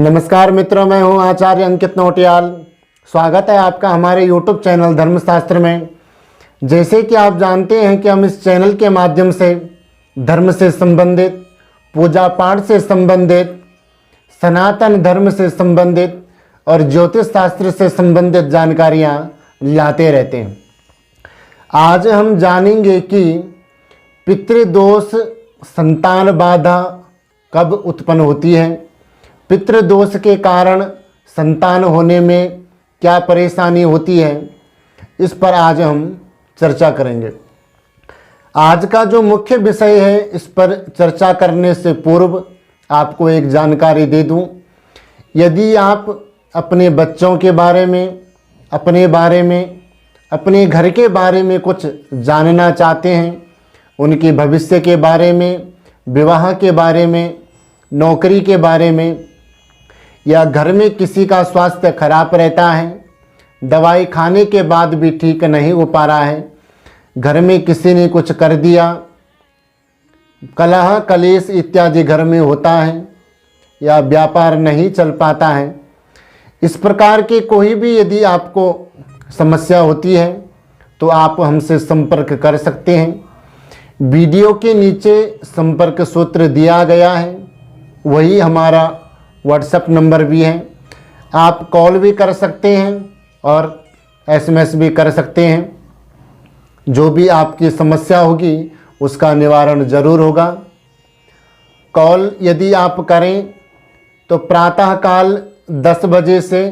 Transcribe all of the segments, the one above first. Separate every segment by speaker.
Speaker 1: नमस्कार मित्रों, मैं हूं आचार्य अंकित नौटियाल। स्वागत है आपका हमारे YouTube चैनल धर्मशास्त्र में। जैसे कि आप जानते हैं कि हम इस चैनल के माध्यम से धर्म से संबंधित, पूजा पाठ से संबंधित, सनातन धर्म से संबंधित और ज्योतिष शास्त्र से संबंधित जानकारियां लाते रहते हैं। आज हम जानेंगे कि पितृदोष संतान बाधा कब उत्पन्न होती है, पितृदोष के कारण संतान होने में क्या परेशानी होती है, इस पर आज हम चर्चा करेंगे। आज का जो मुख्य विषय है, इस पर चर्चा करने से पूर्व आपको एक जानकारी दे दूं। यदि आप अपने बच्चों के बारे में, अपने बारे में, अपने घर के बारे में कुछ जानना चाहते हैं, उनके भविष्य के बारे में, विवाह के बारे में, नौकरी के बारे में, या घर में किसी का स्वास्थ्य खराब रहता है, दवाई खाने के बाद भी ठीक नहीं हो पा रहा है, घर में किसी ने कुछ कर दिया, कलह कलेश इत्यादि घर में होता है, या व्यापार नहीं चल पाता है, इस प्रकार की कोई भी यदि आपको समस्या होती है तो आप हमसे संपर्क कर सकते हैं। वीडियो के नीचे संपर्क सूत्र दिया गया है, वही हमारा व्हाट्सएप नंबर भी है। आप कॉल भी कर सकते हैं और SMS भी कर सकते हैं। जो भी आपकी समस्या होगी उसका निवारण जरूर होगा। कॉल यदि आप करें तो प्रातःकाल 10 बजे से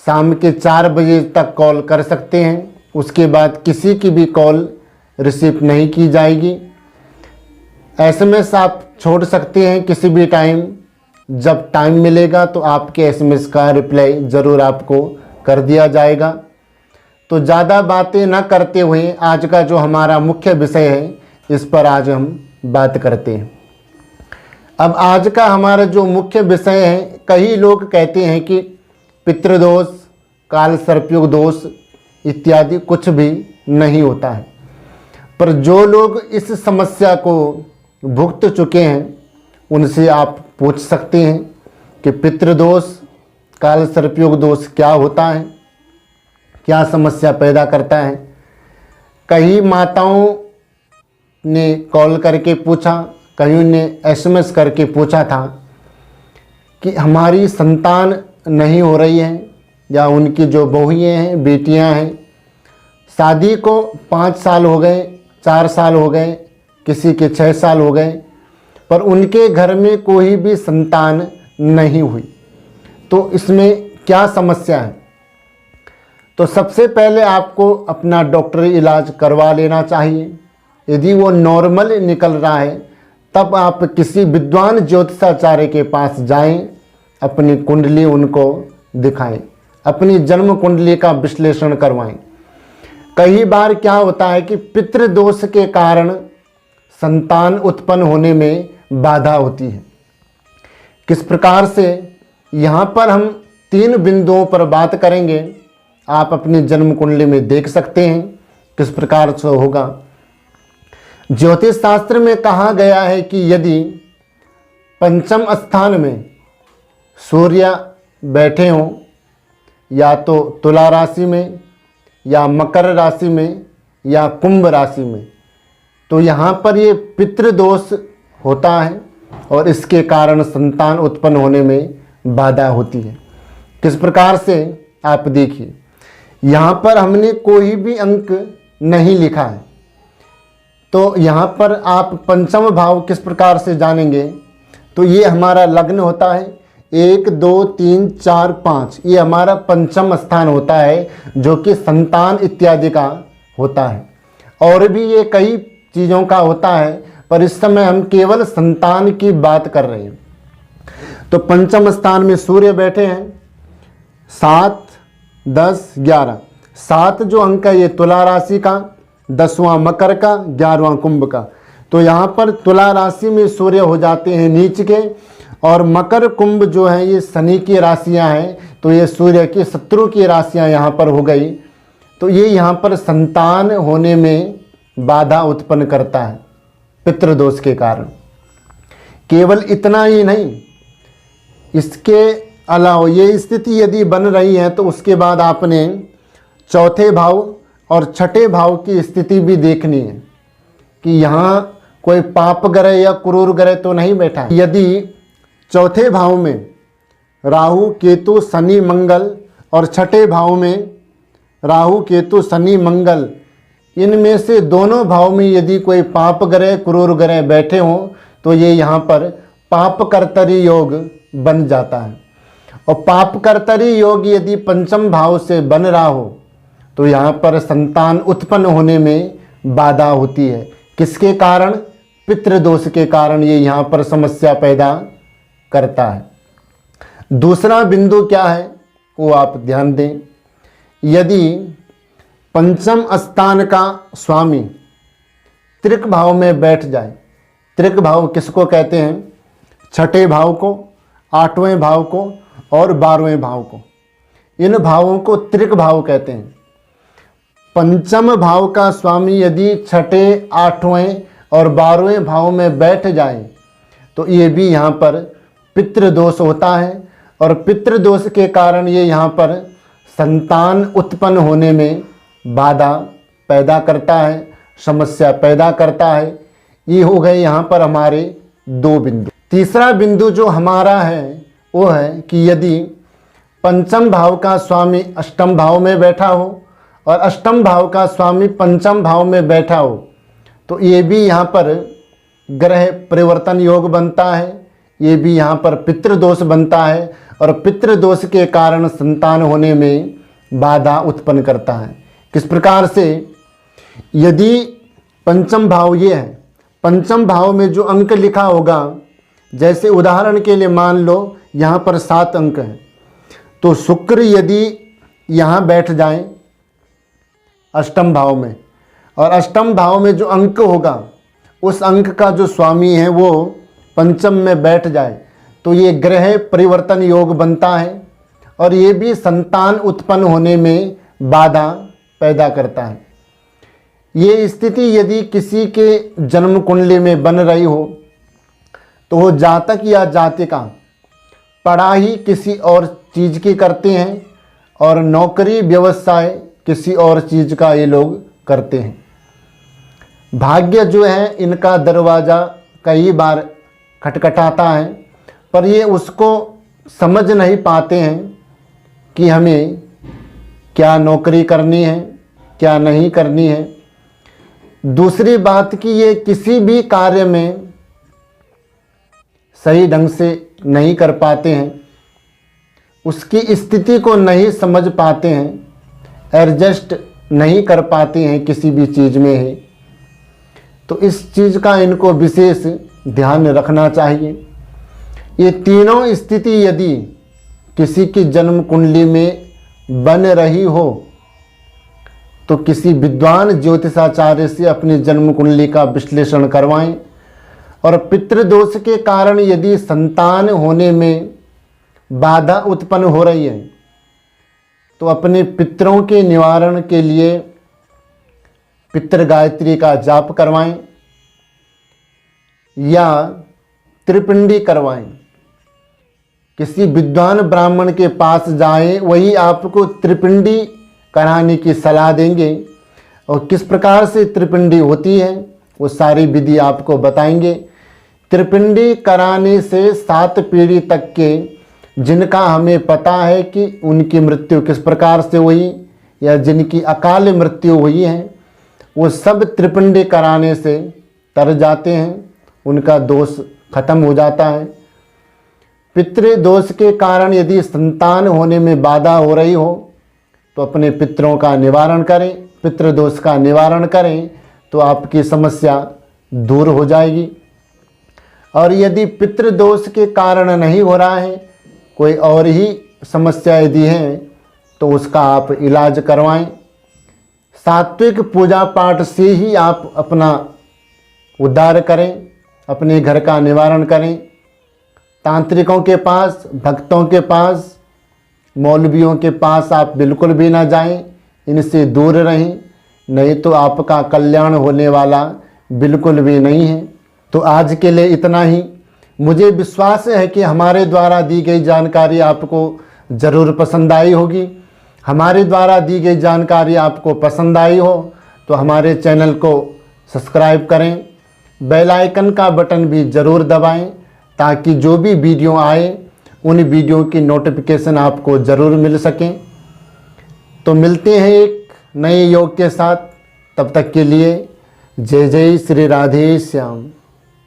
Speaker 1: शाम के 4 बजे तक कॉल कर सकते हैं। उसके बाद किसी की भी कॉल रिसीव नहीं की जाएगी। SMS आप छोड़ सकते हैं किसी भी टाइम। जब टाइम मिलेगा तो आपके SMS का रिप्लाई ज़रूर आपको कर दिया जाएगा। तो ज़्यादा बातें न करते हुए आज का जो हमारा मुख्य विषय है, इस पर आज हम बात करते हैं। अब आज का हमारा जो मुख्य विषय है, कई लोग कहते हैं कि पितृदोष, काल सर्पयोग दोष इत्यादि कुछ भी नहीं होता है। पर जो लोग इस समस्या को भुगत चुके हैं उनसे आप पूछ सकते हैं कि पितृदोष, काल सर्पयोग दोष क्या होता है, क्या समस्या पैदा करता है। कई माताओं ने कॉल करके पूछा, कईयों ने SMS करके पूछा था कि हमारी संतान नहीं हो रही है, या उनकी जो बहुएँ हैं, बेटियां हैं, शादी को 5 साल हो गए, 4 साल हो गए, किसी के 6 साल हो गए, पर उनके घर में कोई भी संतान नहीं हुई। तो इसमें क्या समस्या है? तो सबसे पहले आपको अपना डॉक्टरी इलाज करवा लेना चाहिए। यदि वो नॉर्मल निकल रहा है तब आप किसी विद्वान ज्योतिषाचार्य के पास जाएं, अपनी कुंडली उनको दिखाएं, अपनी जन्म कुंडली का विश्लेषण करवाएं। कई बार क्या होता है कि पितृदोष के कारण संतान उत्पन्न होने में बाधा होती है। किस प्रकार से, यहाँ पर हम 3 बिंदुओं पर बात करेंगे। आप अपनी जन्म कुंडली में देख सकते हैं किस प्रकार से होगा। ज्योतिष शास्त्र में कहा गया है कि यदि पंचम स्थान में सूर्य बैठे हों, या तो तुला राशि में, या मकर राशि में, या कुंभ राशि में, तो यहाँ पर ये पितृदोष होता है और इसके कारण संतान उत्पन्न होने में बाधा होती है। किस प्रकार से, आप देखिए, यहाँ पर हमने कोई भी अंक नहीं लिखा है। तो यहाँ पर आप पंचम भाव किस प्रकार से जानेंगे, तो ये हमारा लग्न होता है, 1 2 3 4 5, ये हमारा पंचम स्थान होता है जो कि संतान इत्यादि का होता है। और भी ये कई चीज़ों का होता है, पर इस समय हम केवल संतान की बात कर रहे हैं। तो पंचम स्थान में सूर्य बैठे हैं, 7 10 11, 7 जो अंक है ये तुला राशि का, 10वां मकर का, 11वां कुंभ का। तो यहाँ पर तुला राशि में सूर्य हो जाते हैं नीच के, और मकर कुंभ जो है ये शनि की राशियाँ हैं, तो ये सूर्य की शत्रु की राशियाँ यहाँ पर हो गई। तो ये यहाँ पर संतान होने में बाधा उत्पन्न करता है पितृदोष के कारण। केवल इतना ही नहीं, इसके अलावा ये स्थिति यदि बन रही है तो उसके बाद आपने चौथे भाव और छठे भाव की स्थिति भी देखनी है कि यहाँ कोई पाप ग्रह या क्रूर ग्रह तो नहीं बैठा है। यदि चौथे भाव में राहु केतु शनि मंगल और छठे भाव में राहु केतु शनि मंगल, इनमें से दोनों भाव में यदि कोई पाप ग्रह क्रूर ग्रह बैठे हों तो ये यहाँ पर पाप कर्तरी योग बन जाता है। और पाप कर्तरी योग यदि पंचम भाव से बन रहा हो तो यहाँ पर संतान उत्पन्न होने में बाधा होती है। किसके कारण? पितृदोष के कारण ये यहाँ पर समस्या पैदा करता है। दूसरा बिंदु क्या है वो आप ध्यान दें। यदि पंचम स्थान का स्वामी त्रिक भाव में बैठ जाए, त्रिक भाव किसको कहते हैं? छठे भाव को, आठवें भाव को और 12वें भाव को। इन भावों को त्रिक भाव कहते हैं। पंचम भाव का स्वामी यदि छठे, आठवें और 12वें भाव में बैठ जाए तो ये भी यहाँ पर पितृदोष होता है और पितृदोष के कारण ये यहाँ पर संतान उत्पन्न होने में बाधा पैदा करता है, समस्या पैदा करता है। ये हो गए यहाँ पर हमारे दो बिंदु। तीसरा बिंदु जो हमारा है वो है कि यदि पंचम भाव का स्वामी अष्टम भाव में बैठा हो और अष्टम भाव का स्वामी पंचम भाव में बैठा हो तो ये भी यहाँ पर ग्रह परिवर्तन योग बनता है। ये भी यहाँ पर पितृदोष बनता है और पितृदोष के कारण संतान होने में बाधा उत्पन्न करता है। किस प्रकार से? यदि पंचम भाव ये है, पंचम भाव में जो अंक लिखा होगा, जैसे उदाहरण के लिए मान लो यहाँ पर 7 अंक हैं, तो शुक्र यदि यहाँ बैठ जाए अष्टम भाव में और अष्टम भाव में जो अंक होगा उस अंक का जो स्वामी है वो पंचम में बैठ जाए तो ये ग्रह परिवर्तन योग बनता है और ये भी संतान उत्पन्न होने में बाधा पैदा करता है। ये स्थिति यदि किसी के जन्म कुंडली में बन रही हो तो वो जातक या जातिका पढ़ाई किसी और चीज़ की करते हैं और नौकरी व्यवसाय किसी और चीज़ का ये लोग करते हैं। भाग्य जो है इनका दरवाज़ा कई बार खटखटाता है पर ये उसको समझ नहीं पाते हैं कि हमें क्या नौकरी करनी है, क्या नहीं करनी है। दूसरी बात कि ये किसी भी कार्य में सही ढंग से नहीं कर पाते हैं, उसकी स्थिति को नहीं समझ पाते हैं, एडजस्ट नहीं कर पाते हैं किसी भी चीज़ में है। तो इस चीज़ का इनको विशेष ध्यान रखना चाहिए। ये तीनों स्थिति यदि किसी की जन्म कुंडली में बन रही हो तो किसी विद्वान ज्योतिषाचार्य से अपनी जन्म कुंडली का विश्लेषण करवाएं। और पितृदोष के कारण यदि संतान होने में बाधा उत्पन्न हो रही है तो अपने पितरों के निवारण के लिए पितृ गायत्री का जाप करवाएं या त्रिपिंडी करवाएं। किसी विद्वान ब्राह्मण के पास जाएं, वही आपको त्रिपिंडी कराने की सलाह देंगे और किस प्रकार से त्रिपिंडी होती है वो सारी विधि आपको बताएंगे। त्रिपिंडी कराने से 7 पीढ़ी तक के जिनका हमें पता है कि उनकी मृत्यु किस प्रकार से हुई या जिनकी अकाल मृत्यु हुई है वो सब त्रिपिंडी कराने से तर जाते हैं, उनका दोष खत्म हो जाता है। पितृदोष के कारण यदि संतान होने में बाधा हो रही हो तो अपने पितरों का निवारण करें, पितृदोष का निवारण करें तो आपकी समस्या दूर हो जाएगी। और यदि पितृदोष के कारण नहीं हो रहा है, कोई और ही समस्या यदि है तो उसका आप इलाज करवाएं। सात्विक पूजा पाठ से ही आप अपना उद्धार करें, अपने घर का निवारण करें। तांत्रिकों के पास, भक्तों के पास, मौलवियों के पास आप बिल्कुल भी ना जाएं, इनसे दूर रहें, नहीं तो आपका कल्याण होने वाला बिल्कुल भी नहीं है। तो आज के लिए इतना ही। मुझे विश्वास है कि हमारे द्वारा दी गई जानकारी आपको ज़रूर पसंद आई होगी। हमारे द्वारा दी गई जानकारी आपको पसंद आई हो तो हमारे चैनल को सब्सक्राइब करें, बेल आइकन का बटन भी ज़रूर दबाएं ताकि जो भी वीडियो आए उन वीडियो की नोटिफिकेशन आपको ज़रूर मिल सकें। तो मिलते हैं एक नए योग के साथ, तब तक के लिए जय जय श्री राधे श्याम।